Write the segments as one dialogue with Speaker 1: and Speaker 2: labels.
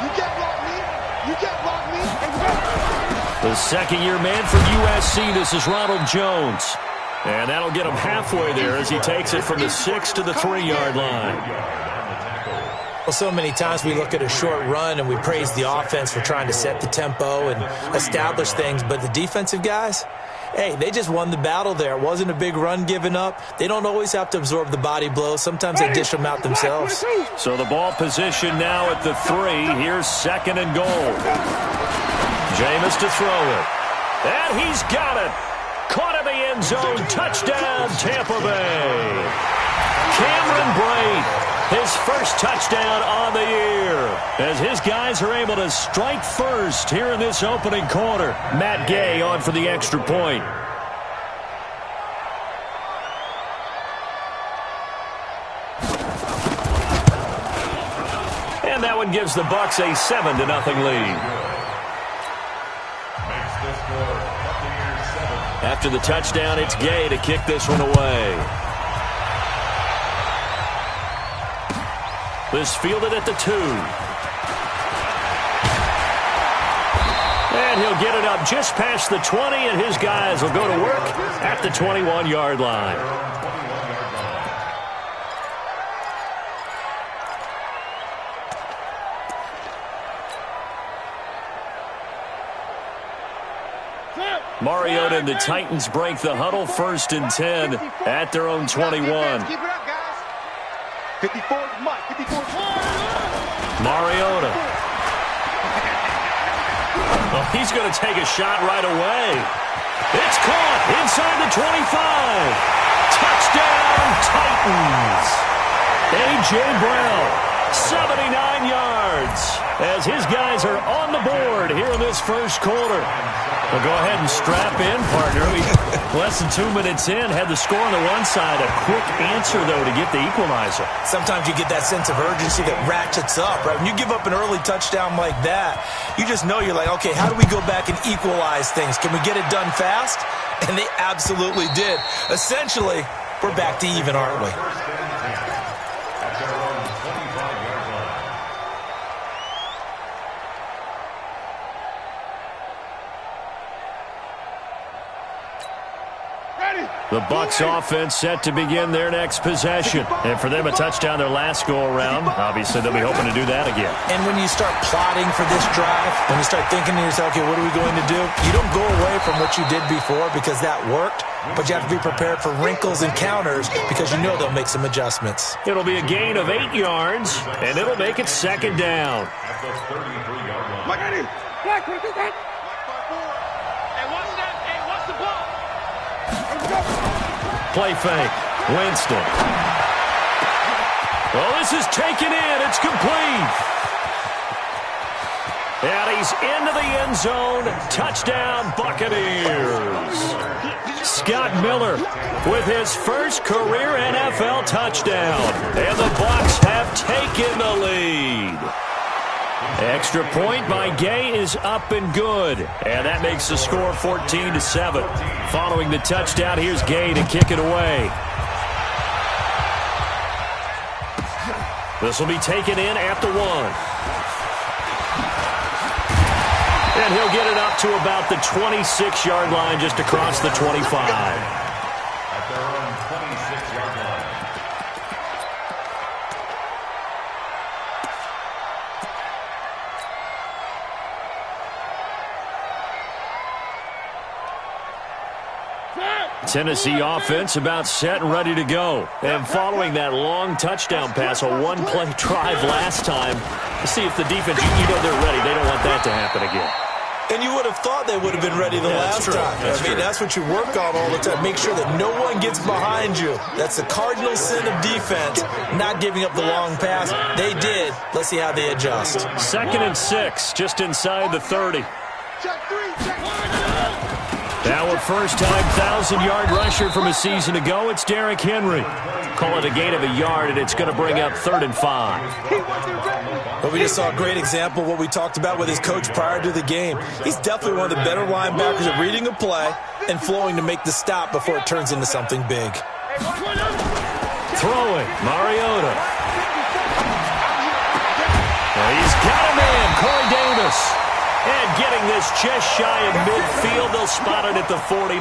Speaker 1: You can't block me. You can't block me.
Speaker 2: The second-year man for USC, this is Ronald Jones. And that'll get him halfway there as he takes it from the 6 to the 3-yard line.
Speaker 3: Well, so many times we look at a short run and we praise the offense for trying to set the tempo and establish things, but the defensive guys, hey, they just won the battle there. It wasn't a big run given up. They don't always have to absorb the body blows. Sometimes they dish them out themselves.
Speaker 2: So the ball position now at the 3. Here's 2nd and goal. Jameis to throw it. And he's got it. Caught in the end zone. Touchdown, Tampa Bay. Cameron Brate, his first touchdown on the year, as his guys are able to strike first here in this opening quarter. Matt Gay on for the extra point. And that one gives the Bucs a 7-0 lead. After the touchdown, it's Gay to kick this one away. This fielded at the 2. And he'll get it up just past the 20, and his guys will go to work at the 21-yard line. Mariota and the Titans break the huddle, 1st and 10 at their own 21.
Speaker 1: Keep it up, guys. 54, Mike. 54.
Speaker 2: Mariota. Well, he's going to take a shot right away. It's caught inside the 25. Touchdown, Titans. A.J. Brown, 79 yards, as his guys are on the board here in this first quarter. Well, go ahead and strap in, partner. We less than 2 minutes in, had the score on the one side. A quick answer, though, to get the equalizer.
Speaker 3: Sometimes you get that sense of urgency that ratchets up, right? When you give up an early touchdown like that, you just know you're like, okay, how do we go back and equalize things? Can we get it done fast? And they absolutely did. Essentially, we're back to even, aren't we?
Speaker 2: The Bucs offense set to begin their next possession. And for them, a touchdown their last go-around. Obviously, they'll be hoping to do that again.
Speaker 3: And when you start plotting for this drive, when you start thinking to yourself, okay, what are we going to do? You don't go away from what you did before because that worked, but you have to be prepared for wrinkles and counters because you know they'll make some adjustments.
Speaker 2: It'll be a gain of 8 yards, and it'll make it 2nd down. Play fake. Winston. Well, this is taken in. It's complete. And he's into the end zone. Touchdown, Buccaneers. Scott Miller with his first career NFL touchdown. And the Bucs have taken the lead. Extra point by Gay is up and good. And that makes the score 14-7. Following the touchdown, here's Gay to kick it away. This will be taken in at the 1. And he'll get it up to about the 26-yard line, just across the 25. At their own 26-yard line. Tennessee offense about set and ready to go. And following that long touchdown pass, a one-play drive last time, to see if the defense, you know they're ready. They don't want that to happen again.
Speaker 3: And you would have thought they would have been ready the last time. That's what you work on all the time. Make sure that no one gets behind you. That's the cardinal sin of defense, not giving up the long pass. They did. Let's see how they adjust.
Speaker 2: 2nd and 6, just inside the 30. Now a first-time 1,000-yard rusher from a season ago, it's Derrick Henry. Call it a gain of a yard, and it's going to bring up 3rd and 5.
Speaker 3: Well, we just saw a great example of what we talked about with his coach prior to the game. He's definitely one of the better linebackers at reading a play and flowing to make the stop before it turns into something big.
Speaker 2: Throwing, Mariota. Well, he's got him in. Corey Davis. And getting this just shy of midfield, they'll spot it at the 49.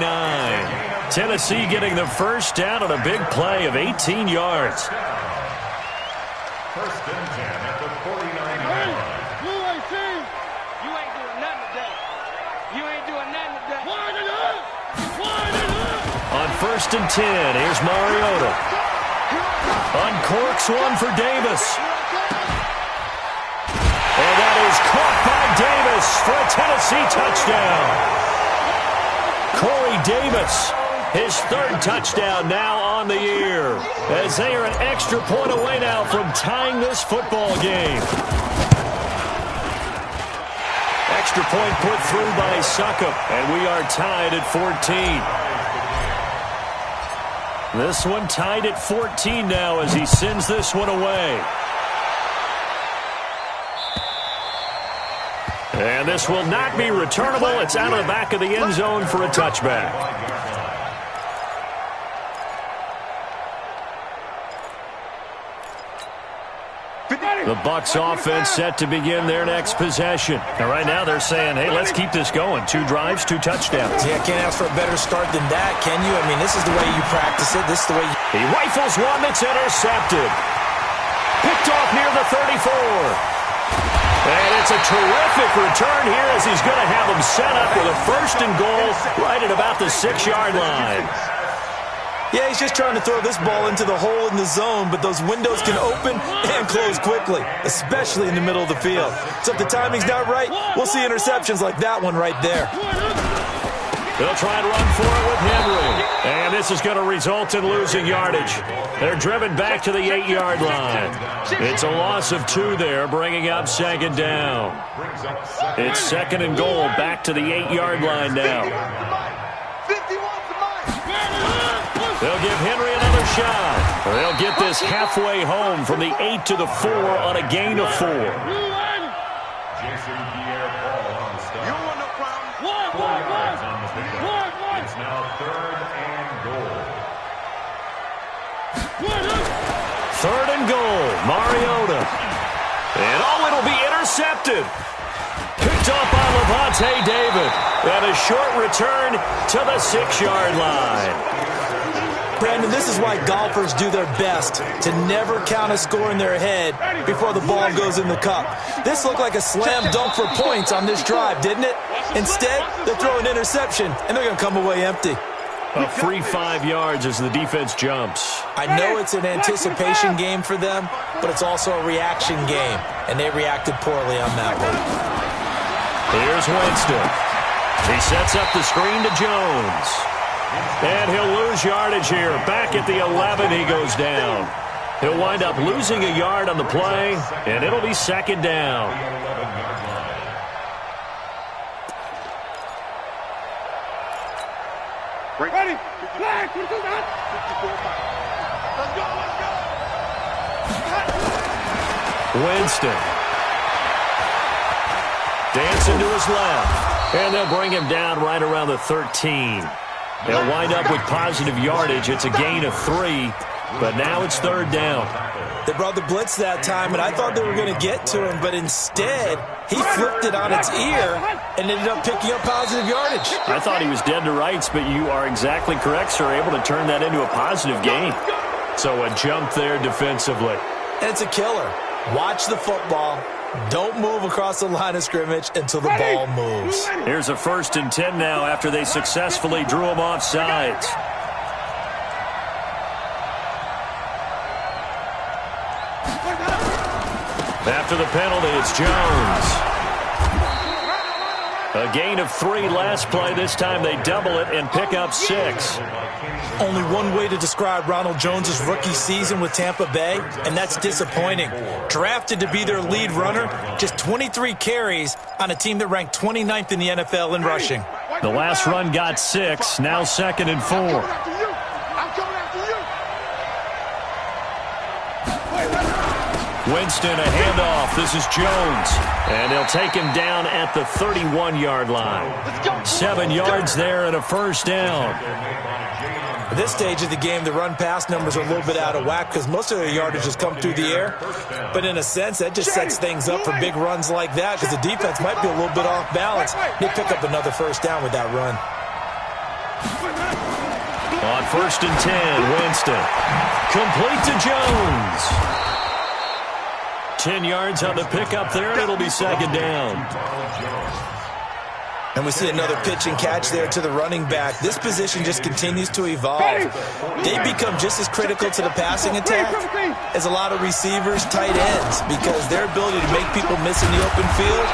Speaker 2: Tennessee getting the first down on a big play of 18 yards.
Speaker 4: First and 10 at the 49-yard line.
Speaker 1: Blue 18. You ain't doing nothing today. You ain't doing nothing today. Wide it up. Wide it up.
Speaker 2: On first and 10, here's Mariota. Uncorks one for Davis. And that is caught by Davis for a Tennessee touchdown. Corey Davis, his third touchdown now on the year, as they are an extra point away now from tying this football game. Extra point put through by Succop, and we are tied at 14. This one tied at 14 now as he sends this one away. And this will not be returnable. It's out of the back of the end zone for a touchback. The Bucs offense set to begin their next possession. And right now they're saying, hey, let's keep this going. 2 drives, 2 touchdowns.
Speaker 3: Yeah, can't ask for a better start than that, can you? I mean, this is the way you practice it. This is the way you...
Speaker 2: He rifles one that's intercepted. Picked off near the 34. And it's a terrific return here as he's going to have them set up with a first and goal right at about the 6-yard line.
Speaker 3: Yeah, he's just trying to throw this ball into the hole in the zone, but those windows can open and close quickly, especially in the middle of the field. So if the timing's not right, we'll see interceptions like that one right there.
Speaker 2: They'll try and run for it with Henry. And this is going to result in losing yardage. They're driven back to the 8-yard line. It's a loss of 2 there, bringing up second down. It's second and goal back to the 8-yard line now. They'll give Henry another shot. They'll get this halfway home from the 8 to the 4 on a gain of 4.
Speaker 4: It's now third and goal.
Speaker 2: Third and goal, Mariota. And it'll be intercepted. Picked up by Levante David. And a short return to the 6-yard line.
Speaker 3: Brandon, this is why golfers do their best to never count a score in their head before the ball goes in the cup. This looked like a slam dunk for points on this drive, didn't it? Instead, they're throwing an interception, and they're going to come away empty.
Speaker 2: A free 5 yards as the defense jumps.
Speaker 3: I know it's an anticipation game for them, but it's also a reaction game, and they reacted poorly on that one.
Speaker 2: Here's Winston. He sets up the screen to Jones. And he'll lose yardage here. Back at the 11, he goes down. He'll wind up losing a yard on the play, and it'll be second down.
Speaker 1: Ready? Flag. Let's go.
Speaker 2: Winston. Dancing to his left. And they'll bring him down right around the 13. They'll wind up with positive yardage. It's a gain of 3, but now it's third down.
Speaker 3: They brought the blitz that time, and I thought they were going to get to him, but instead, he flipped it on its ear and ended up picking up positive yardage.
Speaker 2: I thought he was dead to rights, but you are exactly correct, sir, able to turn that into a positive gain. So a jump there defensively.
Speaker 3: And it's a killer. Watch the football. Don't move across the line of scrimmage until the ball moves.
Speaker 2: Here's a first and 10 now after they successfully drew him off sides. After the penalty, it's Jones. A gain of 3 last play. This time they double it and pick up 6.
Speaker 3: Only one way to describe Ronald Jones' rookie season with Tampa Bay, and that's disappointing. Drafted to be their lead runner, just 23 carries on a team that ranked 29th in the NFL in rushing.
Speaker 2: The last run got 6, now second and 4. Winston, a handoff. This is Jones. And they'll take him down at the 31-yard line. 7 yards there and a first down.
Speaker 3: At this stage of the game, the run-pass numbers are a little bit out of whack because most of their yardage has come through the air. But in a sense, that just sets things up for big runs like that because the defense might be a little bit off balance. They pick up another first down with that run.
Speaker 2: On 1st and 10, Winston. Complete to Jones. 10 yards on the pickup there, and it'll be 2nd down.
Speaker 3: And we see another pitch and catch there to the running back. This position just continues to evolve. They become just as critical to the passing attack as a lot of receivers, tight ends, because their ability to make people miss in the open field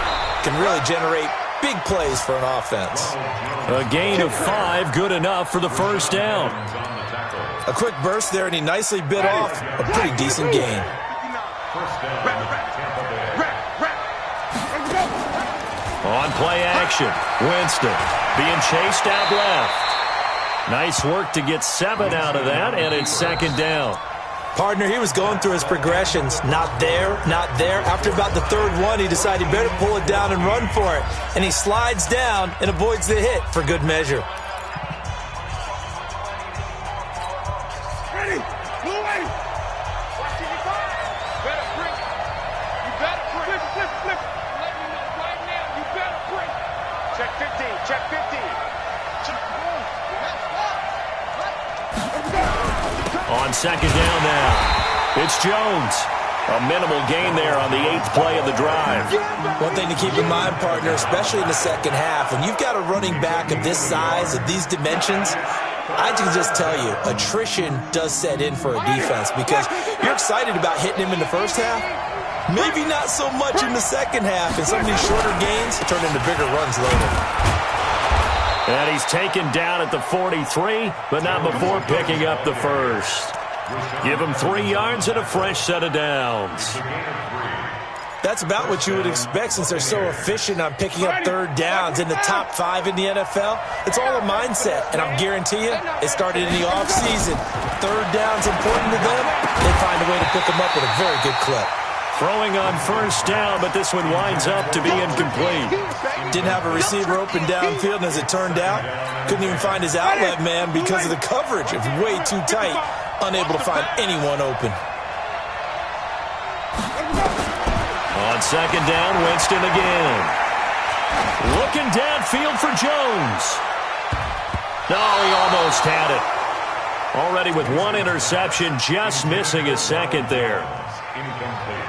Speaker 3: can really generate big plays for an offense.
Speaker 2: A gain of 5, good enough for the first down.
Speaker 3: A quick burst there, and he nicely bit off a pretty decent gain.
Speaker 2: On play action, Winston being chased out left. Nice work to get 7 out of that, and it's 2nd down.
Speaker 3: Partner, he was going through his progressions. Not there, not there. After about the 3rd one, he decided he better pull it down and run for it. And he slides down and avoids the hit for good measure.
Speaker 1: Ready, move away. Watch it, you better break. You better break. Flip. Let me know right now, you better break. Check 15, check 15.
Speaker 2: On 2nd down now, it's Jones. A minimal gain there on the 8th play of the drive.
Speaker 3: One thing to keep in mind, partner, especially in the second half, when you've got a running back of this size, of these dimensions, I can just tell you, attrition does set in for a defense because you're excited about hitting him in the first half. Maybe not so much in the second half, and some of these shorter gains turn into bigger runs later.
Speaker 2: And he's taken down at the 43, but not before picking up the first. Give him 3 yards and a fresh set of downs.
Speaker 3: That's about what you would expect since they're so efficient on picking up 3rd downs in the top 5 in the NFL. It's all a mindset, and I'm guarantee you, it started in the offseason. 3rd down's important to them. They find a way to pick them up with a very good clip.
Speaker 2: Throwing on 1st down, but this one winds up to be incomplete.
Speaker 3: Didn't have a receiver open downfield, and as it turned out, couldn't even find his outlet man because of the coverage. It was way too tight, unable to find anyone open.
Speaker 2: On 2nd down, Winston again. Looking downfield for Jones. No, he almost had it. Already with 1 interception, just missing his 2nd there.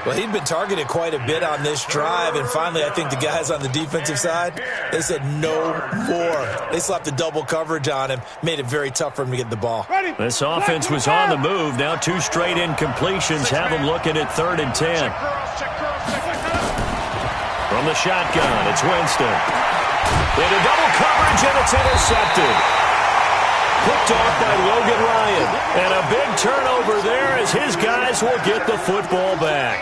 Speaker 3: Well, he'd been targeted quite a bit on this drive, and finally I think the guys on the defensive side, they said no more. They slapped a double coverage on him, made it very tough for him to get the ball.
Speaker 2: This offense was on the move. Now 2 straight incompletions have them looking at 3rd and 10. From the shotgun, it's Winston. Into double coverage, and it's intercepted. Picked off by Logan Ryan. And a big turnover there as his guys will get the football back.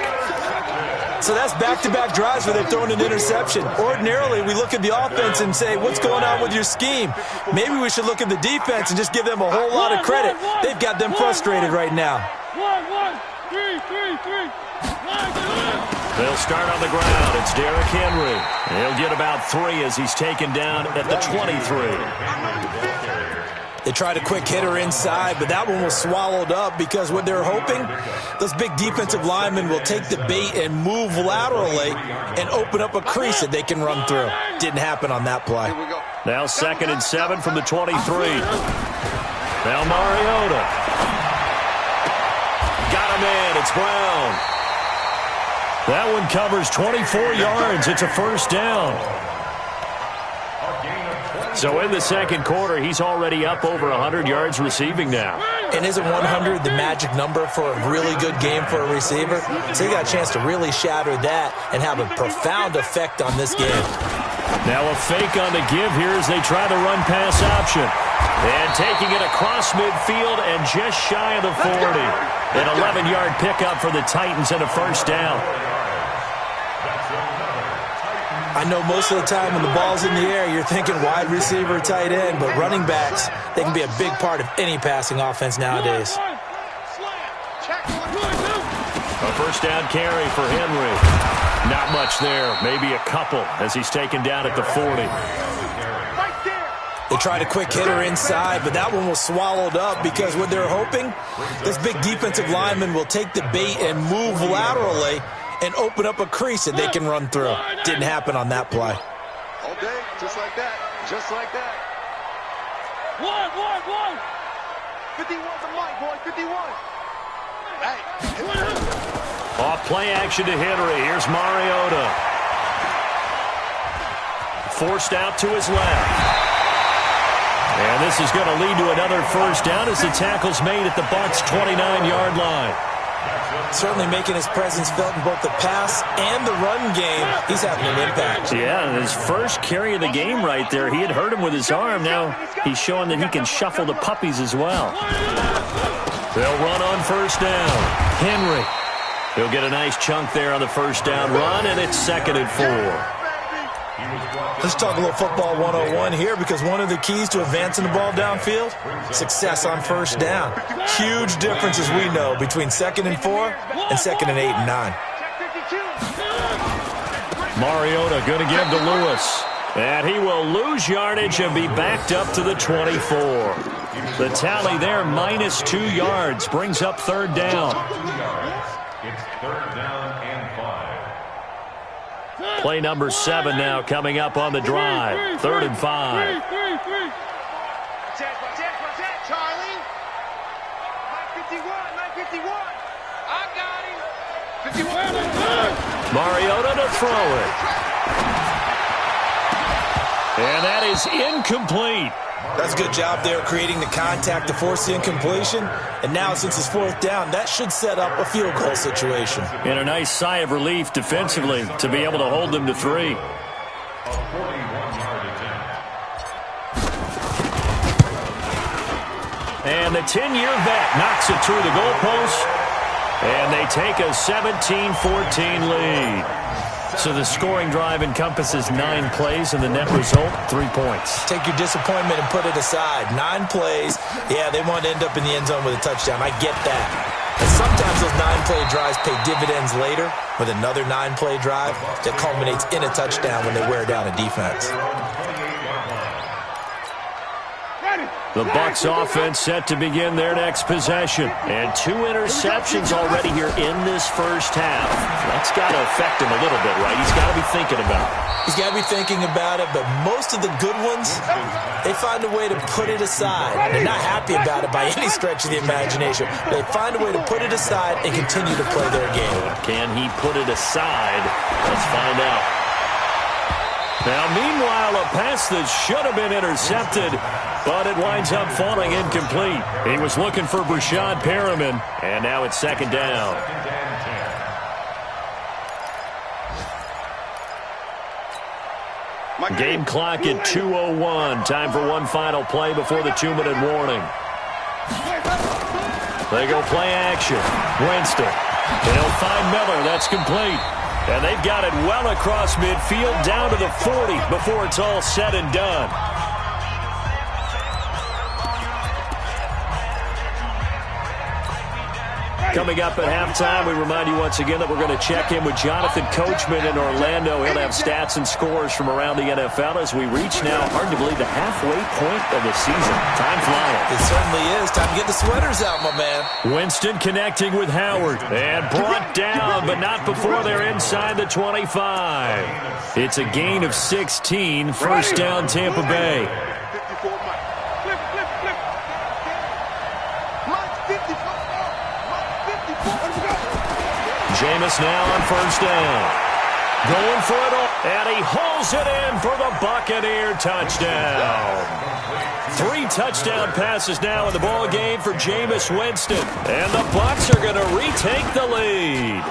Speaker 3: So that's back-to-back drives where they've thrown an interception. Ordinarily, we look at the offense and say, what's going on with your scheme? Maybe we should look at the defense and just give them a whole lot of credit. They've got them frustrated right now.
Speaker 1: 1, 3.
Speaker 2: They'll start on the ground. It's Derrick Henry. He'll get about 3 as he's taken down at the 23.
Speaker 3: They tried a quick hitter inside, but that one was swallowed up because what they're hoping, those big defensive linemen will take the bait and move laterally and open up a crease that they can run through. Didn't happen on that play.
Speaker 2: Now 2nd and 7 from the 23. Now Mariota. Got him in. It's Brown. That one covers 24 yards. It's a first down. So in the 2nd quarter, he's already up over 100 yards receiving now.
Speaker 3: And isn't 100 the magic number for a really good game for a receiver? So he got a chance to really shatter that and have a profound effect on this game.
Speaker 2: Now a fake on the give here as they try the run-pass option. And taking it across midfield and just shy of the 40. An 11-yard pickup for the Titans and a first down.
Speaker 3: I know most of the time when the ball's in the air, you're thinking wide receiver, tight end, but running backs, they can be a big part of any passing offense nowadays.
Speaker 2: A first down carry for Henry. Not much there, maybe a couple as he's taken down at the 40.
Speaker 3: They tried a quick hitter inside, but that one was swallowed up because what they're hoping, this big defensive lineman will take the bait and move laterally and open up a crease that they can run through. Didn't happen on that play.
Speaker 1: All day, just like that. Just like that.
Speaker 5: One.
Speaker 1: 51's a mic, boy. 51. Hey.
Speaker 2: Off play action to Henry. Here's Mariota. Forced out to his left. And this is going to lead to another first down as the tackle's made at the Bucs' 29-yard line.
Speaker 3: Certainly making his presence felt in both the pass and the run game. He's having an impact.
Speaker 2: Yeah, his first carry of the game right there. He had hurt him with his arm. Now he's showing that he can shuffle the puppies as well. They'll run on first down. Henry. He'll get a nice chunk there on the first down run, and it's 2nd and 4.
Speaker 3: Let's talk a little football 101 here, because one of the keys to advancing the ball downfield, success on first down. Huge difference, as we know, between 2nd and 4 and 2nd and 8 and 9.
Speaker 2: Mariota going to give to Lewis. And he will lose yardage and be backed up to the 24. The tally there, -2 yards, brings up 3rd down.
Speaker 4: It's 3rd down and 5.
Speaker 2: Play number 7 now coming up on the drive. 3rd and 5.
Speaker 1: Charlie. 951. I got him. 51.
Speaker 2: Mariota to throw it. And that is incomplete.
Speaker 3: That's a good job there creating the contact to force the incompletion. And now, since it's 4th down, that should set up a field goal situation.
Speaker 2: And a nice sigh of relief defensively to be able to hold them to 3.
Speaker 4: A 41-yard attempt.
Speaker 2: And the 10-year vet knocks it through the goalpost. And they take a 17-14 lead. So the scoring drive encompasses 9 plays, and the net result, 3 points.
Speaker 3: Take your disappointment and put it aside. 9 plays. Yeah, they want to end up in the end zone with a touchdown. I get that. And sometimes those 9-play drives pay dividends later with another 9-play drive that culminates in a touchdown when they wear down a defense.
Speaker 2: The Bucs offense set to begin their next possession. And 2 interceptions already here in this first half. That's got to affect him a little bit, right? He's got to be thinking about it.
Speaker 3: He's got to be thinking about it, but most of the good ones, they find a way to put it aside. They're not happy about it by any stretch of the imagination. They find a way to put it aside and continue to play their game.
Speaker 2: Can he put it aside? Let's find out. Now, meanwhile, a pass that should have been intercepted, but it winds up falling incomplete. He was looking for Brashad Perriman, and now it's 2nd down. Game clock at 2:01. Time for one final play before the 2-minute warning. They go play action. Winston. They'll find Miller. That's complete. And they've got it well across midfield down to the 40 before it's all said and done. Coming up at halftime, we remind you once again that we're going to check in with Jonathan Coachman in Orlando. He'll have stats and scores from around the NFL as we reach now, hard to believe, the halfway point of the season. Time flying.
Speaker 3: It certainly is. Time to get the sweaters out, my man.
Speaker 2: Winston connecting with Howard. And brought down, but not before they're inside the 25. It's a gain of 16. First down, Tampa Bay.
Speaker 1: 54, Mike. Flip. Mike, 54.
Speaker 2: Jameis now on first down. Going for it all. And he hauls it in for the Buccaneer touchdown. 3 touchdown passes now in the ball game for Jameis Winston. And the Bucs are going to retake the lead.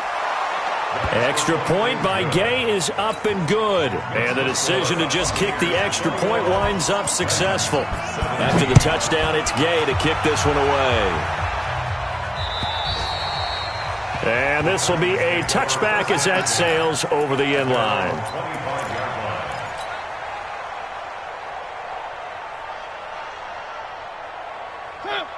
Speaker 2: Extra point by Gay is up and good. And the decision to just kick the extra point winds up successful. After the touchdown, it's Gay to kick this one away. And this will be a touchback as that sails over the end line.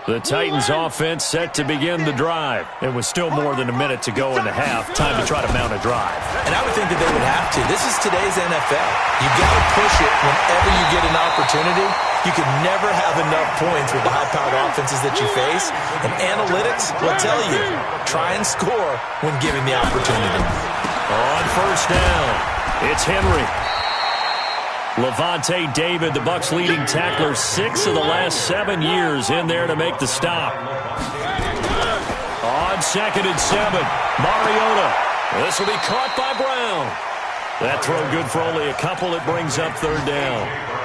Speaker 2: The Titans offense set to begin the drive. It was still more than a minute to go in the half. Time to try to mount a drive.
Speaker 3: And I would think that they would have to. This is today's NFL. You got to push it whenever you get an opportunity. You can never have enough points with the high-powered offenses that you face. And analytics will tell you, try and score when given the opportunity.
Speaker 2: On first down, it's Henry. Levante David, the Bucs leading tackler, 6 of the last 7 years in there to make the stop. On 2nd and 7, Mariota. This will be caught by Brown. That throw good for only a couple. It brings up 3rd down.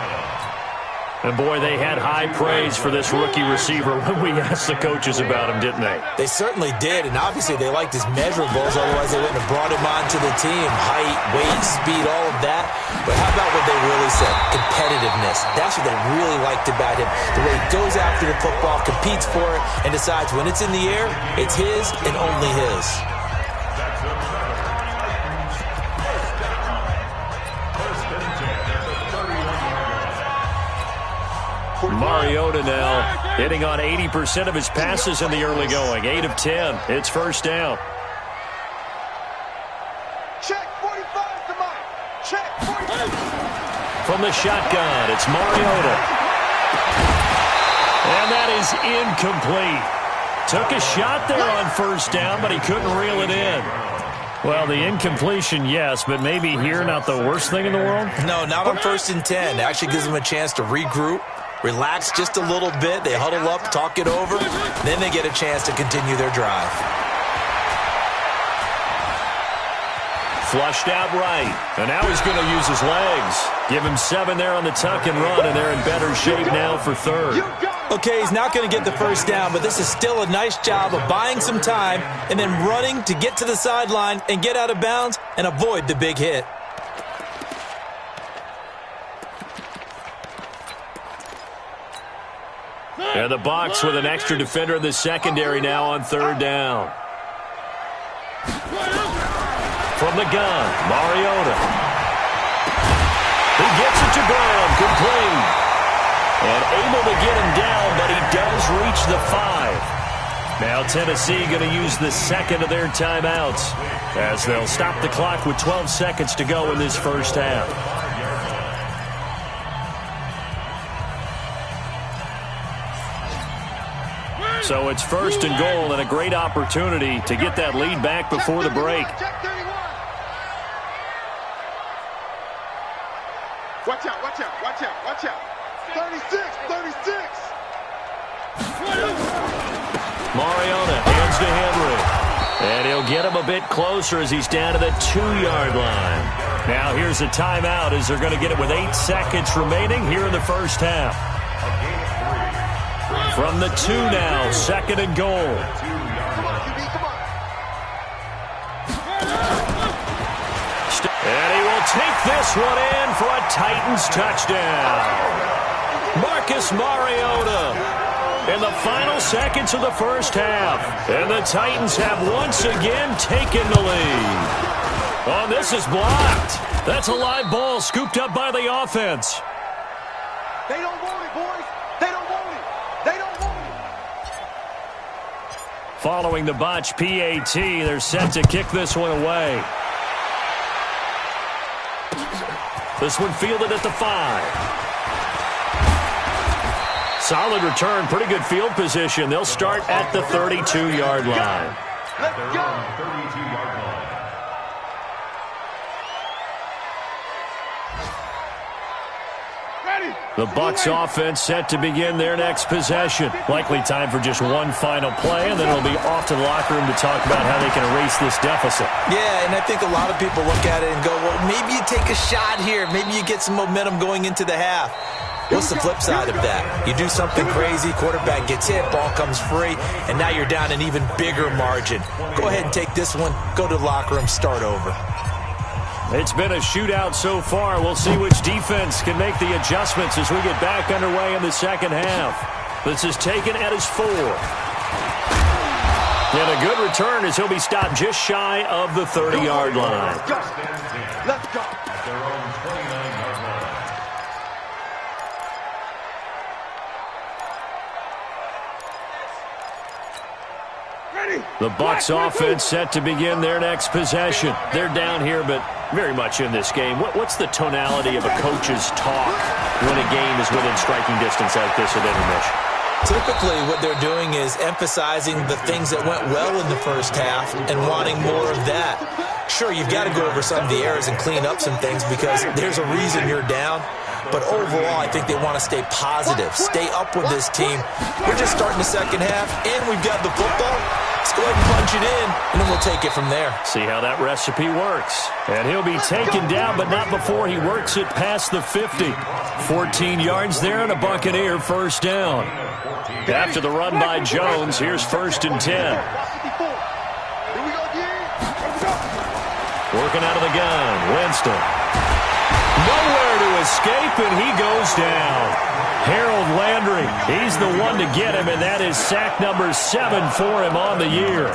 Speaker 2: And, boy, they had high praise for this rookie receiver when we asked the coaches about him, didn't they?
Speaker 3: They certainly did, and obviously they liked his measurables. Otherwise, they wouldn't have brought him onto the team. Height, weight, speed, all of that. But how about what they really said? Competitiveness. That's what they really liked about him. The way he goes after the football, competes for it, and decides when it's in the air, it's his and only his.
Speaker 2: Mariota now hitting on 80% of his passes in the early going. 8 of 10. It's first down.
Speaker 1: Check 45 to Mike. Check 45.
Speaker 2: From the shotgun, it's Mariota. And that is incomplete. Took a shot there on first down, but he couldn't reel it in. Well, the incompletion, yes, but maybe here not the worst thing in the world?
Speaker 3: No, not on 1st and 10. It actually gives them a chance to regroup, relax just a little bit. They huddle up, talk it over. Then they get a chance to continue their drive.
Speaker 2: Flushed out right. And now he's going to use his legs. Give him 7 there on the tuck and run, and they're in better shape now for 3rd.
Speaker 3: Okay, he's not going to get the first down, but this is still a nice job of buying some time and then running to get to the sideline and get out of bounds and avoid the big hit.
Speaker 2: And the Bucs with an extra defender in the secondary now on 3rd down. From the gun, Mariota. He gets it to Brown, complete. And able to get him down, but he does reach the 5. Now Tennessee going to use the 2nd of their timeouts as they'll stop the clock with 12 seconds to go in this first half. So it's 1st and goal and a great opportunity to get that lead back before the break.
Speaker 1: Watch out, watch out, watch out, watch out. 36, 36.
Speaker 2: Mariota hands to Henry. And he'll get him a bit closer as he's down to the 2-yard line. Now here's a timeout as they're going to get it with 8 seconds remaining here in the first half. From the 2 now, 2nd and goal.
Speaker 1: Come on, QB, come on.
Speaker 2: And he will take this one in for a Titans touchdown. Marcus Mariota in the final seconds of the first half. And the Titans have once again taken the lead. Oh, this is blocked. That's a live ball scooped up by the offense.
Speaker 1: They don't want it, boys. They don't want it. They don't want it.
Speaker 2: Following the botch PAT, they're set to kick this one away. This one fielded at the 5. Solid return, pretty good field position. They'll start at the 32-yard line.
Speaker 1: Let's go.
Speaker 4: 32-yard line.
Speaker 1: Ready.
Speaker 2: The Bucs offense set to begin their next possession. Likely time for just one final play, and then it'll be off to the locker room to talk about how they can erase this deficit.
Speaker 3: Yeah, and I think a lot of people look at it and go, well, maybe you take a shot here. Maybe you get some momentum going into the half. What's the flip side of that? You do something crazy, quarterback gets hit, ball comes free, and now you're down an even bigger margin. Go ahead and take this one, go to the locker room, start over.
Speaker 2: It's been a shootout so far. We'll see which defense can make the adjustments as we get back underway in the second half. This is taken at his 4. And a good return as he'll be stopped just shy of the 30-yard line.
Speaker 1: Let's go. Let's go.
Speaker 4: At their own 29-yard line.
Speaker 2: The Bucs offense set to begin their next possession. They're down here, but very much in this game. What's the tonality of a coach's talk when a game is within striking distance like this at intermission?
Speaker 3: Typically, what they're doing is emphasizing the things that went well in the first half and wanting more of that. Sure, you've got to go over some of the errors and clean up some things because there's a reason you're down. But overall, I think they want to stay positive, stay up with this team. We're just starting the second half, and we've got the football. Let's go ahead and punch it in, and then we'll take it from there.
Speaker 2: See how that recipe works. And he'll be taken down, but not before he works it past the 50. 14 yards there and a Buccaneer first down. After the run by Jones, here's 1st and 10. Working out of the gun, Winston. Nowhere to escape, and he goes down. Harold Landry, he's the one to get him, and that is sack number 7 for him on the year.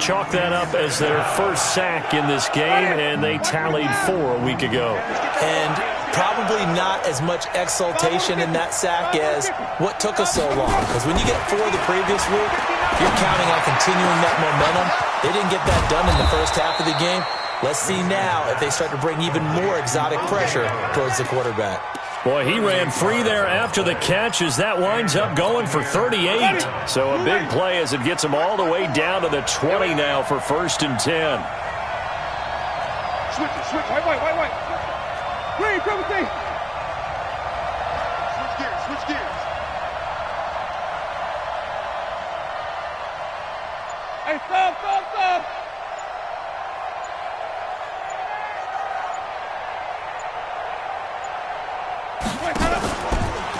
Speaker 2: Chalk that up as their first sack in this game, and they tallied 4 a week ago.
Speaker 3: And probably not as much exultation in that sack as what took us so long. Because when you get 4 the previous week, you're counting on continuing that momentum. They didn't get that done in the first half of the game. Let's see now if they start to bring even more exotic pressure towards the quarterback.
Speaker 2: Boy, he ran free there after the catch as that winds up going for 38. So a big play as it gets him all the way down to the 20 now for 1st and 10.
Speaker 1: Switch, white. Green, double D. Switch gears. Hey, stop.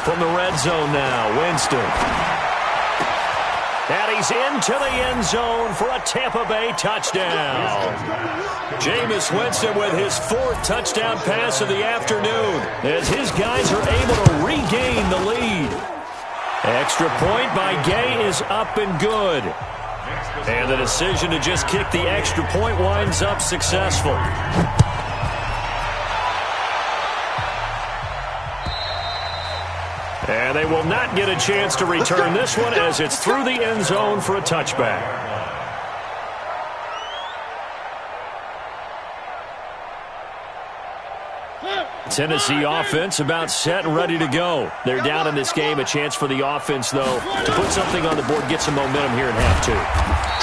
Speaker 2: From the red zone now, Winston. And he's into the end zone for a Tampa Bay touchdown. Jameis Winston with his 4th touchdown pass of the afternoon as his guys are able to regain the lead. Extra point by Gay is up and good. And the decision to just kick the extra point winds up successful. And they will not get a chance to return this one as it's through the end zone for a touchback. Tennessee offense about set and ready to go. They're down in this game. A chance for the offense, though, to put something on the board, get some momentum here in half 2.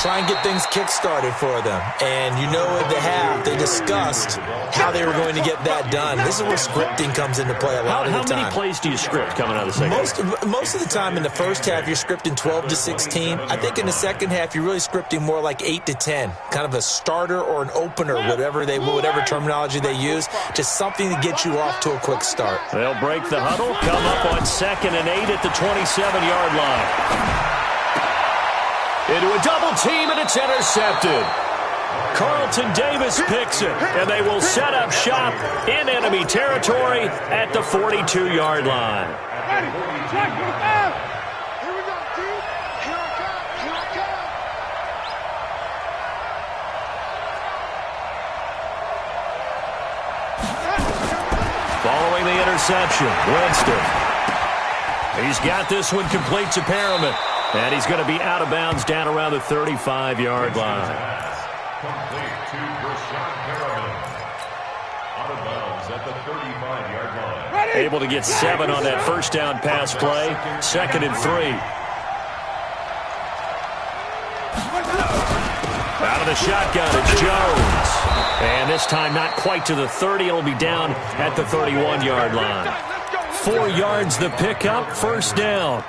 Speaker 3: Try and get things kick-started for them. And you know at the half, they discussed how they were going to get that done. This is where scripting comes into play a lot of the time.
Speaker 2: How many plays do you script coming out of the second half?
Speaker 3: Most of the time in the first half, you're scripting 12 to 16. I think in the second half, you're really scripting more like 8 to 10. Kind of a starter or an opener, whatever terminology they use. Just something to get you off to a quick start.
Speaker 2: They'll break the huddle, come up on 2nd and 8 at the 27-yard line. Into a double team, and it's intercepted. Carlton Davis picks it, and they will set up shop in enemy territory at the 42-yard line.
Speaker 1: Ready, check, here we go, dude. Here I come.
Speaker 2: Following the interception, Winston. He's got this one complete to Perriman. And he's going to be out of bounds down around the 35-yard line.
Speaker 4: Complete to Brashad Perriman. Out of bounds at the 35-yard line.
Speaker 2: Able to get 7 on that first down pass play. 2nd and 3. Out of the shotgun, it's Jones. And this time not quite to the 30. It'll be down at the 31-yard line. 4 yards the pickup, 1st down.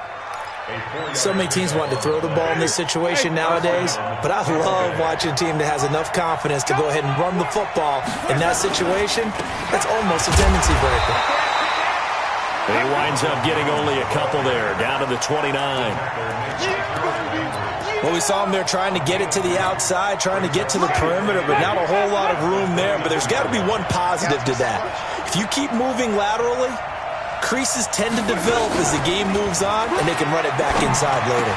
Speaker 3: So many teams want to throw the ball in this situation nowadays, but I love watching a team that has enough confidence to go ahead and run the football. In that situation, that's almost a tendency breaker.
Speaker 2: He winds up getting only a couple there, down to the 29.
Speaker 3: Well, we saw him there trying to get it to the outside, trying to get to the perimeter, but not a whole lot of room there. But there's got to be one positive to that. If you keep moving laterally, creases tend to develop as the game moves on, and they can run it back inside later.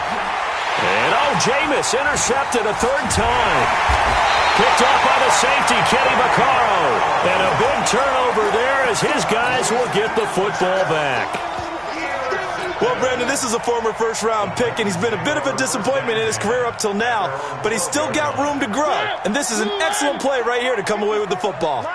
Speaker 2: And Jameis intercepted a 3rd time. Picked off by the safety, Kenny Vaccaro. And a big turnover there as his guys will get the football back.
Speaker 3: Well, Brandon, this is a former first-round pick, and he's been a bit of a disappointment in his career up till now, but he's still got room to grow. And this is an excellent play right here to come away with the football.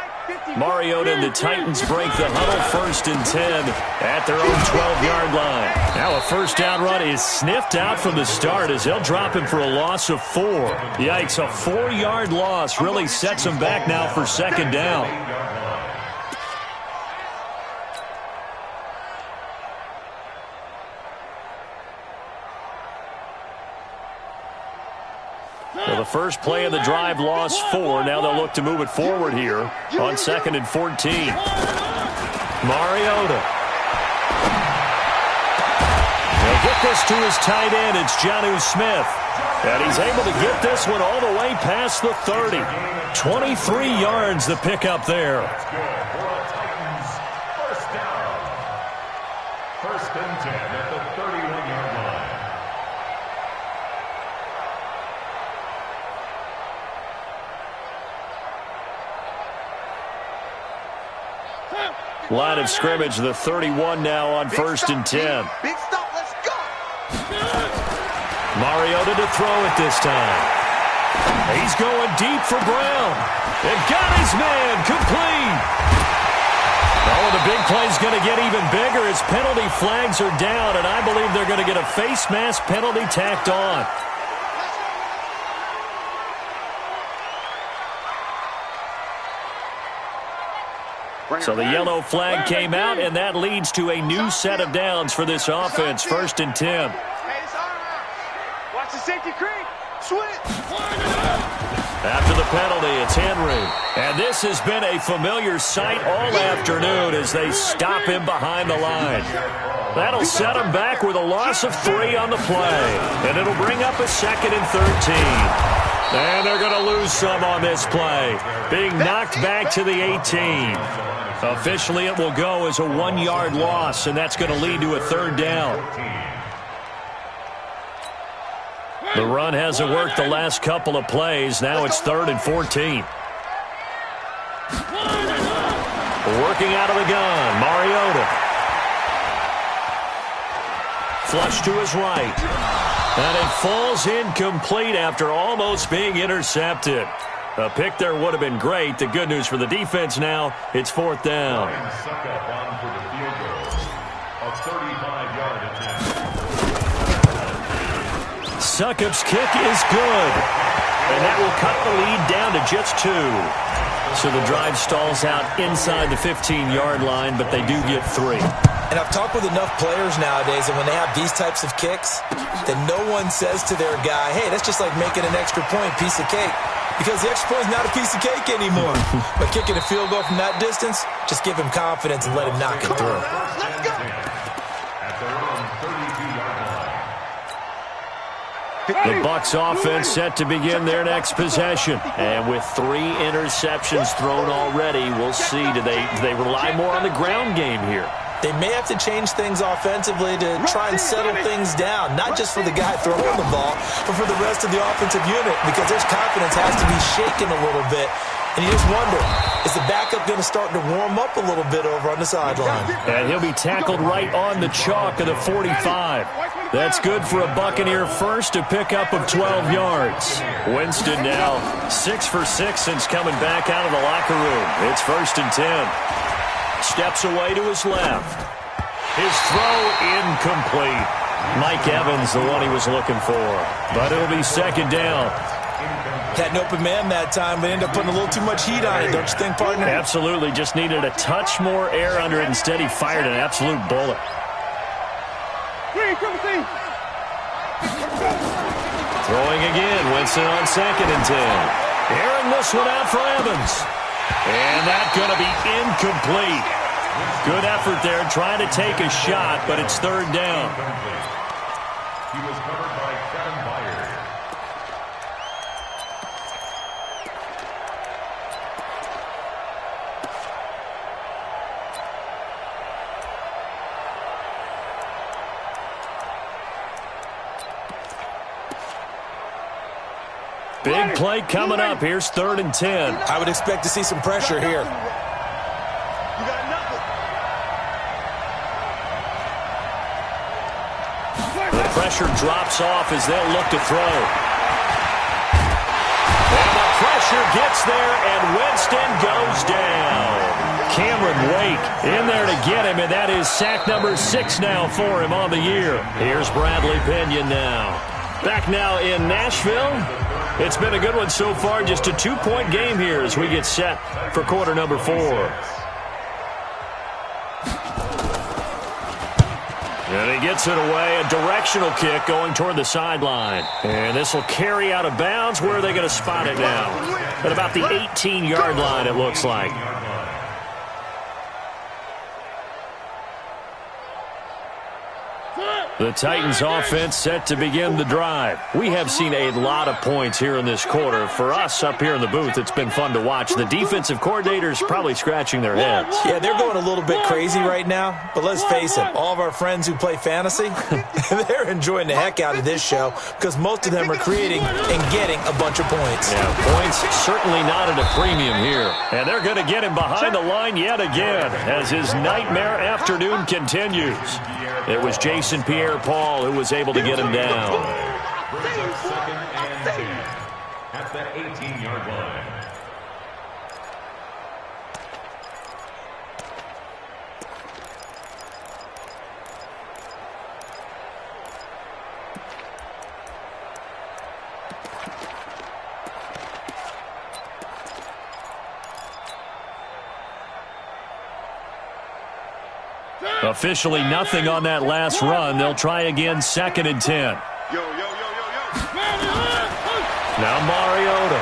Speaker 2: Mariota and the Titans break the huddle 1st and 10 at their own 12-yard line. Now a first down run is sniffed out from the start as they'll drop him for a loss of 4. Yikes, a 4-yard loss really sets him back now for 2nd down. Well, the first play of the drive lost 4. Now they'll look to move it forward here on 2nd and 14. Mariota. They'll get this to his tight end. It's Jonnu Smith. And he's able to get this one all the way past the 30. 23 yards the pickup there.
Speaker 4: First down. 1st and 10 at the 31-yard line.
Speaker 2: Line of scrimmage, the 31 now on 1st and 10.
Speaker 1: Big stop, let's go.
Speaker 2: Mariota to throw it this time. He's going deep for Brown. And got his man complete. Oh, the big play is going to get even bigger as penalty flags are down, and I believe they're going to get a face mask penalty tacked on. So the yellow flag came out, and that leads to a new set of downs for this offense. 1st and 10.
Speaker 1: Hey, it's arm out. Watch the safety creep. Switch.
Speaker 2: After the penalty, it's Henry. And this has been a familiar sight all afternoon as they stop him behind the line. That'll set him back with a loss of 3 on the play. And it'll bring up a 2nd and 13. And they're going to lose some on this play, being knocked back to the 18. Officially, it will go as a 1-yard loss, and that's going to lead to a 3rd down. The run hasn't worked the last couple of plays. Now it's 3rd and 14. Working out of the gun, Mariota. Flush to his right. And it falls incomplete after almost being intercepted. A pick there would have been great. The good news for the defense now, it's 4th down.
Speaker 4: Suckup on for the field goal. A 35-yard attempt.
Speaker 2: Suckup's kick is good. And that will cut the lead down to just 2. So the drive stalls out inside the 15-yard line, but they do get 3.
Speaker 3: And I've talked with enough players nowadays, and when they have these types of kicks, that no one says to their guy, hey, that's just like making an extra point, piece of cake. Because the extra point is not a piece of cake anymore. But kicking a field goal from that distance, just give him confidence and let him knock it through.
Speaker 1: Let's go.
Speaker 4: At their own 32-yard line.
Speaker 2: The Bucs offense set to begin their next possession. And with 3 interceptions thrown already, we'll see, do they rely more on the ground game here?
Speaker 3: They may have to change things offensively to try and settle things down, not just for the guy throwing the ball, but for the rest of the offensive unit, because their confidence has to be shaken a little bit. And you just wonder, is the backup going to start to warm up a little bit over on the sideline?
Speaker 2: And he'll be tackled right on the chalk of the 45. That's good for a Buccaneer first, a pickup of 12 yards. Winston now 6 for 6 since coming back out of the locker room. It's 1st and 10. Steps away to his left. His throw incomplete. Mike Evans, the one he was looking for. But it'll be 2nd down.
Speaker 3: Had an open man that time, but ended up putting a little too much heat on it, don't you think, partner?
Speaker 2: Absolutely. Just needed a touch more air under it. Instead, he fired an absolute bullet. Throwing again. Winston on 2nd and 10. Airing this one out for Evans. And that's going to be incomplete. Good effort there trying to take a shot, but it's 3rd down.
Speaker 4: He was covered by Kevin Byard.
Speaker 2: Big play coming up. Here's 3rd and 10.
Speaker 3: I would expect to see some pressure here.
Speaker 2: Pressure drops off as they'll look to throw. And the pressure gets there, and Winston goes down. Cameron Wake in there to get him, and that is sack number 6 now for him on the year. Here's Bradley Pinion now. Back now in Nashville. It's been a good one so far. Just a 2-point game here as we get set for quarter number 4. And he gets it away. A directional kick going toward the sideline. And this will carry out of bounds. Where are they going to spot it now? At about the 18-yard line, it looks like. The Titans offense set to begin the drive. We have seen a lot of points here in this quarter. For us up here in the booth, it's been fun to watch. The defensive coordinators probably scratching their heads.
Speaker 3: Yeah, they're going a little bit crazy right now. But let's face it, all of our friends who play fantasy, they're enjoying the heck out of this show because most of them are creating and getting a bunch of points.
Speaker 2: Yeah, points certainly not at a premium here. And they're going to get him behind the line yet again as his nightmare afternoon continues. It was Jason Pierre-Paul who was able to get him down.
Speaker 4: Brings up 2nd and 10 at the 18-yard line.
Speaker 2: Officially nothing on that last run. They'll try again 2nd and 10. Now Mariota.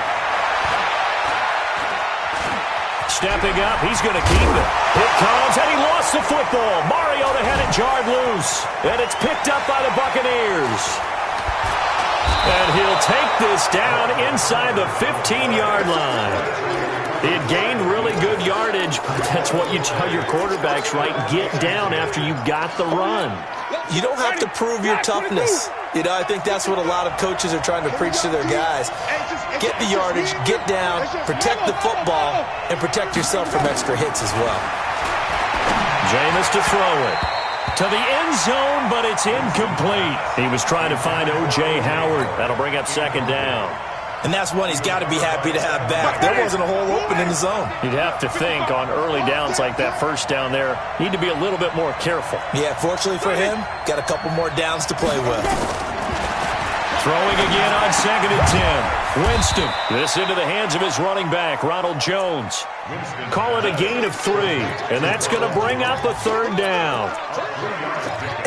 Speaker 2: Stepping up, he's going to keep it. It comes, and he lost the football. Mariota had it jarred loose, and it's picked up by the Buccaneers. And he'll take this down inside the 15-yard line. He had gained really good yardage, but that's what you tell your quarterbacks, right? Get down after you got the run.
Speaker 3: You don't have to prove your toughness. You know, I think that's what a lot of coaches are trying to preach to their guys. Get the yardage, get down, protect the football, and protect yourself from extra hits as well.
Speaker 2: Jameis to throw it. To the end zone, but it's incomplete. He was trying to find O.J. Howard. That'll bring up 2nd down.
Speaker 3: And that's one he's got to be happy to have back. There wasn't a hole open in the zone.
Speaker 2: You'd have to think on early downs like that first down there, need to be a little bit more careful.
Speaker 3: Yeah, fortunately for him, got a couple more downs to play with.
Speaker 2: Throwing again on 2nd and 10. Winston. This into the hands of his running back, Ronald Jones. Call it a gain of 3, and that's going to bring up a 3rd down.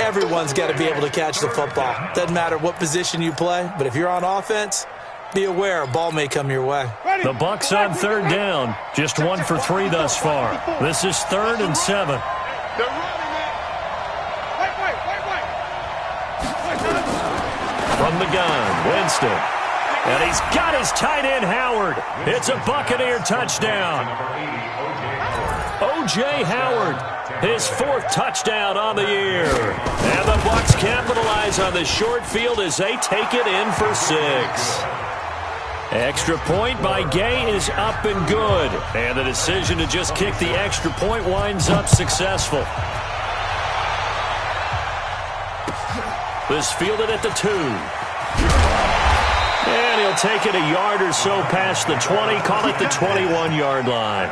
Speaker 3: Everyone's got to be able to catch the football. Doesn't matter what position you play, but if you're on offense, be aware a ball may come your way.
Speaker 2: The Bucs on 3rd down. Just 1 for 3 thus far. This is 3rd and 7.
Speaker 1: They're running it. Wait.
Speaker 2: From the gun, Winston. And he's got his tight end, Howard. It's a Buccaneer touchdown. O.J. Howard, his 4th touchdown on the year. And the Bucs capitalize on the short field as they take it in for 6. Extra point by Gay is up and good. And the decision to just kick the extra point winds up successful. This fielded at the 2. And he'll take it a yard or so past the 20. Call it the 21-yard line.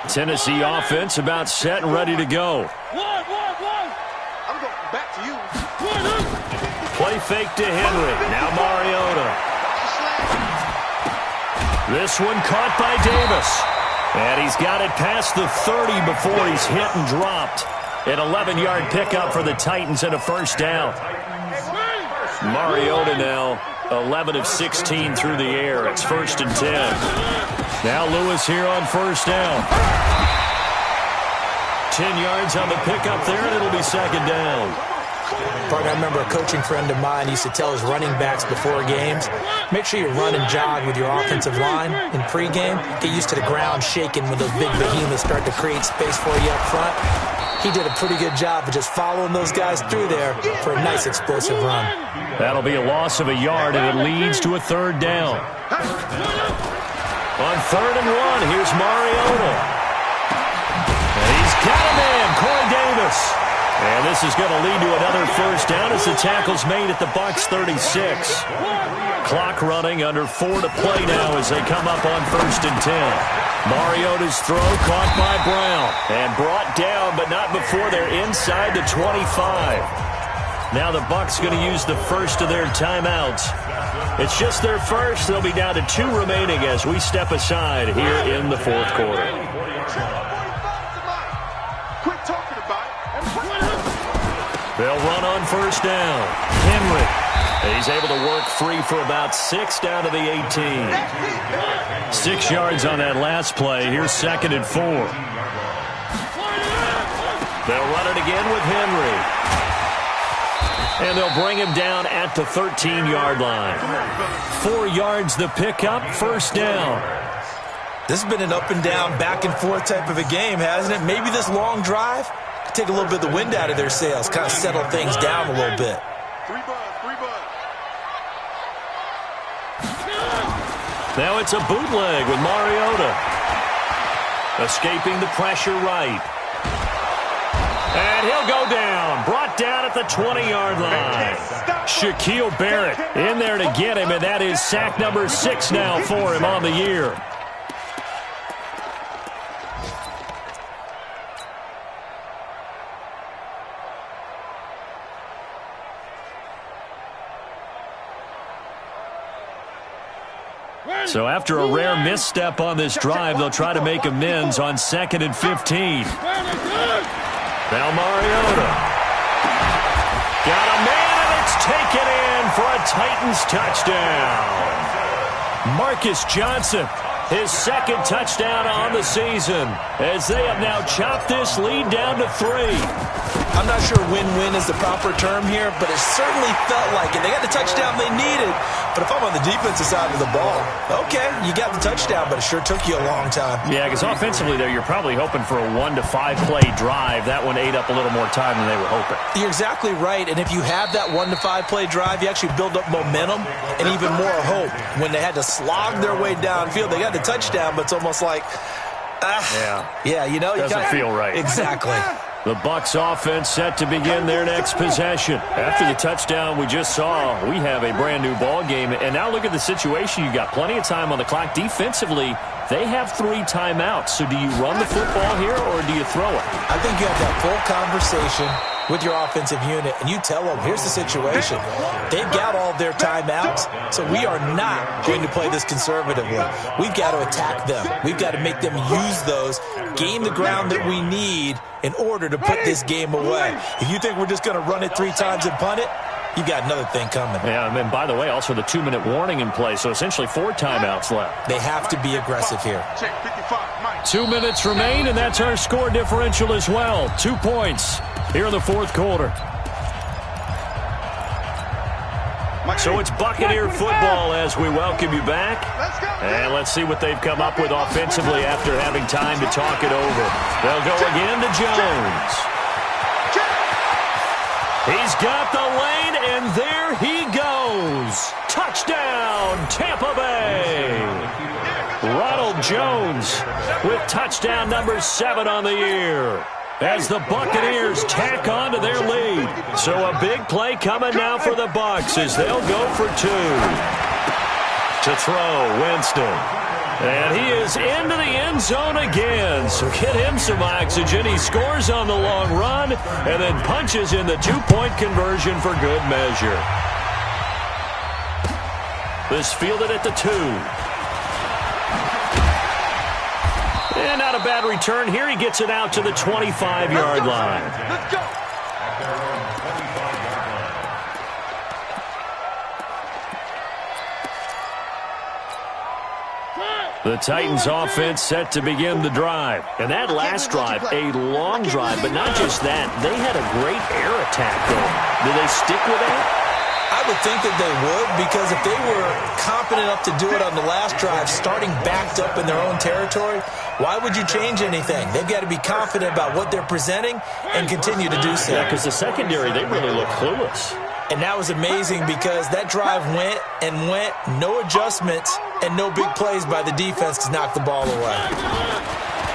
Speaker 2: Tennessee offense about set and ready to go.
Speaker 1: I'm going back to you.
Speaker 2: Play fake to Henry. Now Mariota. This one caught by Davis. And he's got it past the 30 before he's hit and dropped. An 11-yard pickup for the Titans and a 1st down. Mariota now 11 of 16 through the air. It's 1st and 10. Now Lewis here on 1st down. 10 yards on the pickup there, and it'll be 2nd down.
Speaker 3: Partner, I remember a coaching friend of mine used to tell his running backs before games, make sure you run and jog with your offensive line in pregame. Get used to the ground shaking when those big behemoths start to create space for you up front. He did a pretty good job of just following those guys through there for a nice explosive run.
Speaker 2: That'll be a loss of a yard, and it leads to a 3rd down. On 3rd and 1, here's Mariota. And he's got him in, Corey Davis. And this is going to lead to another first down as the tackle's made at the Bucs 36. Clock running, under 4 to play now as they come up on 1st and 10. Mariota's throw caught by Brown and brought down, but not before they're inside the 25. Now the Bucs going to use the first of their timeouts. It's just their first. They'll be down to 2 remaining as we step aside here in the 4th quarter.
Speaker 1: Quit talking about it.
Speaker 2: They'll run on 1st down. Henry. He's able to work free for about 6 down to the 18. 6 yards on that last play. Here's 2nd and 4. They'll run it again with Henry. And they'll bring him down at the 13-yard line. 4 yards the pickup, 1st down.
Speaker 3: This has been an up and down, back and forth type of a game, hasn't it? Maybe this long drive could take a little bit of the wind out of their sails, kind of settle things down a little bit.
Speaker 1: 3 bucks.
Speaker 2: Now it's a bootleg with Mariota. Escaping the pressure right. And he'll go down. Brought down at the 20-yard line. Shaquille Barrett in there to get him, and that is sack number 6 now for him on the year. So after a rare misstep on this drive, they'll try to make amends on 2nd and 15. Now Mariota. Got a man, and it's taken in for a Titans touchdown. Marcus Johnson, his 2nd touchdown on the season, as they have now chopped this lead down to 3.
Speaker 3: I'm not sure win-win is the proper term here, but it certainly felt like it. They got the touchdown they needed, but if I'm on the defensive side of the ball, okay, you got the touchdown, but it sure took you a long time.
Speaker 2: Yeah, because offensively there, you're probably hoping for a 1 to 5 play drive. That one ate up a little more time than they were hoping.
Speaker 3: You're exactly right, and if you have that 1 to 5 play drive, you actually build up momentum and even more hope. When they had to slog their way downfield, they got the touchdown, but it's almost like, yeah, you know,
Speaker 2: doesn't feel right.
Speaker 3: Exactly.
Speaker 2: The Bucs offense set to begin their next possession. After the touchdown we just saw, we have a brand new ball game. And now look at the situation. You got plenty of time on the clock. Defensively, they have 3 timeouts. So do you run the football here or do you throw it?
Speaker 3: I think you have that full conversation with your offensive unit, and you tell them, here's the situation. They've got all their timeouts, so we are not going to play this conservatively. We've got to attack them. We've got to make them use those, gain the ground that we need in order to put this game away. If you think we're just going to run it 3 times and punt it, you've got another thing coming.
Speaker 2: Yeah, and then, by the way, also the 2-minute warning in play, so essentially 4 timeouts left.
Speaker 3: They have to be aggressive here.
Speaker 2: 2 minutes remain, and that's our score differential as well. 2 points here in the 4th quarter. So it's Buccaneer football as we welcome you back. And let's see what they've come up with offensively after having time to talk it over. They'll go again to Jones. He's got the lane, and there he goes. Touchdown, Tampa Bay. Ronald Jones with touchdown number 7 on the year, as the Buccaneers tack on to their lead. So a big play coming now for the Bucs as they'll go for 2. To throw, Winston. And he is into the end zone again. So get him some oxygen. He scores on the long run and then punches in the 2-point conversion for good measure. This fielded at the 2. And not a bad return here. He gets it out to the 25-yard line.
Speaker 1: Let's go.
Speaker 2: The Titans offense set to begin the drive. And that last drive, a long drive, but not just that. They had a great air attack going. Do they stick with that?
Speaker 3: I would think that they would, because if they were confident enough to do it on the last drive, starting backed up in their own territory, why would you change anything? They've got to be confident about what they're presenting and continue to do so.
Speaker 2: Yeah, because the secondary, they really look clueless.
Speaker 3: And that was amazing because that drive went and went, no adjustments and no big plays by the defense to knock the ball away.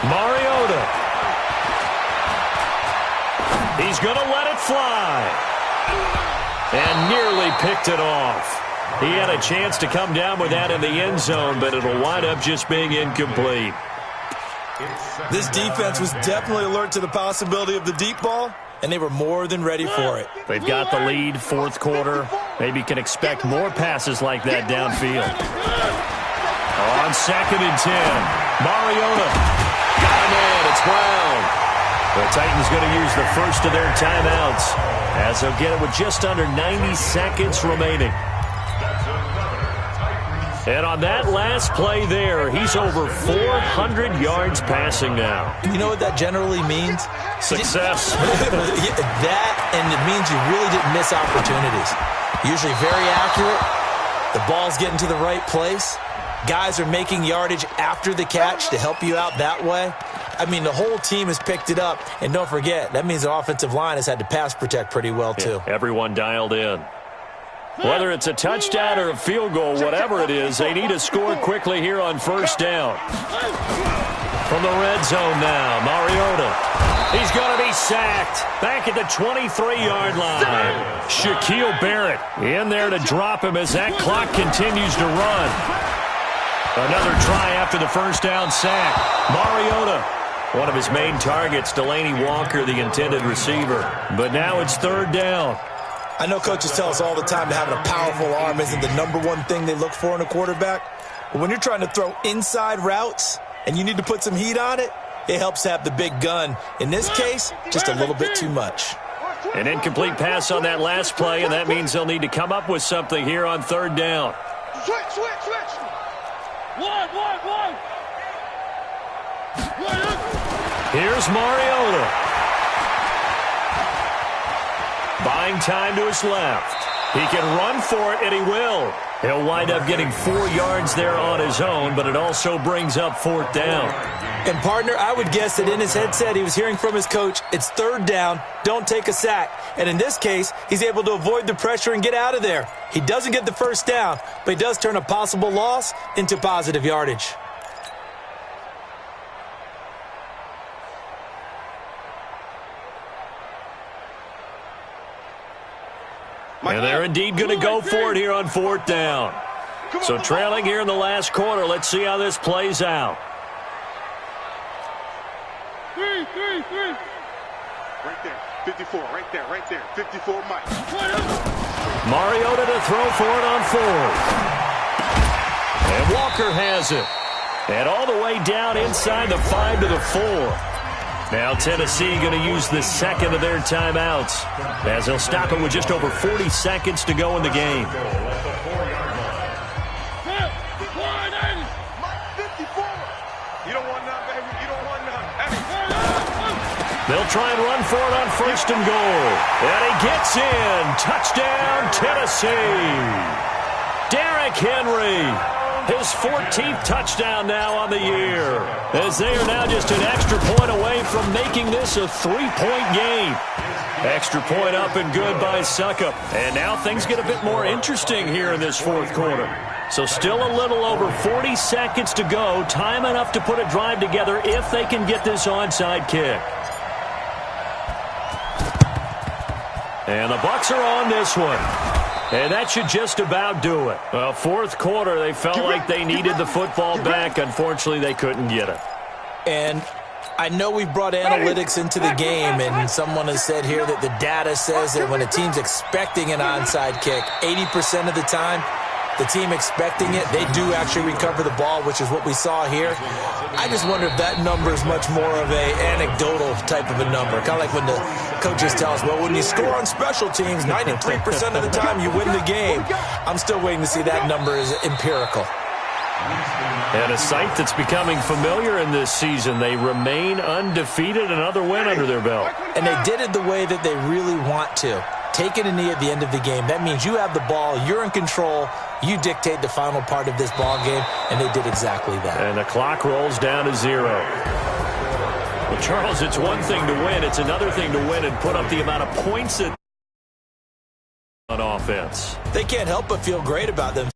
Speaker 2: Mariota. He's going to let it fly. And nearly picked it off. He had a chance to come down with that in the end zone, but it'll wind up just being incomplete.
Speaker 3: This defense was definitely alert to the possibility of the deep ball, and they were more than ready for it.
Speaker 2: They've got the lead, fourth quarter. Maybe can expect more passes like that downfield. On 2nd and 10, Mariota. Got him in. It's Brown. The Titans going to use the first of their timeouts as they'll get it with just under 90 seconds remaining. And on that last play there, he's over 400 yards passing now.
Speaker 3: You know what that generally means?
Speaker 2: Success.
Speaker 3: That, and it means you really didn't miss opportunities. Usually very accurate. The ball's getting to the right place. Guys are making yardage after the catch to help you out that way. I mean, the whole team has picked it up. And don't forget, that means the offensive line has had to pass protect pretty well, too.
Speaker 2: Yeah, everyone dialed in. Whether it's a touchdown or a field goal, whatever it is, they need to score quickly here on first down. From the red zone now, Mariota. He's going to be sacked. Back at the 23-yard line. Shaquille Barrett in there to drop him as that clock continues to run. Another try after the first down sack. Mariota, one of his main targets, Delaney Walker, the intended receiver. But now it's third down.
Speaker 3: I know coaches tell us all the time that having a powerful arm isn't the number one thing they look for in a quarterback. But when you're trying to throw inside routes and you need to put some heat on it, it helps to have the big gun. In this case, just a little bit too much.
Speaker 2: An incomplete pass on that last play, and that means they'll need to come up with something here on third down.
Speaker 1: Switch. One.
Speaker 2: Here's Mariota. Buying time to his left. He can run for it, and he will. He'll wind up getting 4 yards there on his own, but it also brings up fourth down.
Speaker 3: And, partner, I would guess that in his headset he was hearing from his coach, it's third down, don't take a sack. And in this case, he's able to avoid the pressure and get out of there. He doesn't get the first down, but he does turn a possible loss into positive yardage.
Speaker 2: And they're indeed going to go for it here on fourth down. So trailing here in the last quarter. Let's see how this plays out.
Speaker 1: Three. Right there. 54. Right there. 54, Mike.
Speaker 2: Mariota to throw for it on fourth. And Walker has it. And all the way down inside the 5 to the 4. Now Tennessee going to use the second of their timeouts as they'll stop it with just over 40 seconds to go in the game. They'll try and run for it on first and goal. And he gets in. Touchdown, Tennessee. Derrick Henry. His 14th touchdown now on the year, as they are now just an extra point away from making this a 3-point game. Extra point up and good by Suckup. And now things get a bit more interesting here in this fourth quarter. So still a little over 40 seconds to go. Time enough to put a drive together if they can get this onside kick. And the Bucs are on this one. And that should just about do it. Well, fourth quarter, they felt like they needed the football back. Unfortunately, they couldn't get it.
Speaker 3: And I know we've brought analytics into the game, and someone has said here that the data says that when a team's expecting an onside kick, 80% of the time, the team expecting it, they do actually recover the ball, which is what we saw here. I just wonder if that number is much more of a anecdotal type of a number. Kind of like when the coaches tell us, well, when you score on special teams, 93% of the time you win the game. I'm still waiting to see that number is empirical.
Speaker 2: And a sight that's becoming familiar in this season. They remain undefeated, another win under their belt.
Speaker 3: And they did it the way that they really want to. Taking a knee at the end of the game. That means you have the ball, you're in control, you dictate the final part of this ball game, and they did exactly that.
Speaker 2: And the clock rolls down to 0. Well, Charles, it's one thing to win. It's another thing to win and put up the amount of points that on offense.
Speaker 3: They can't help but feel great about them.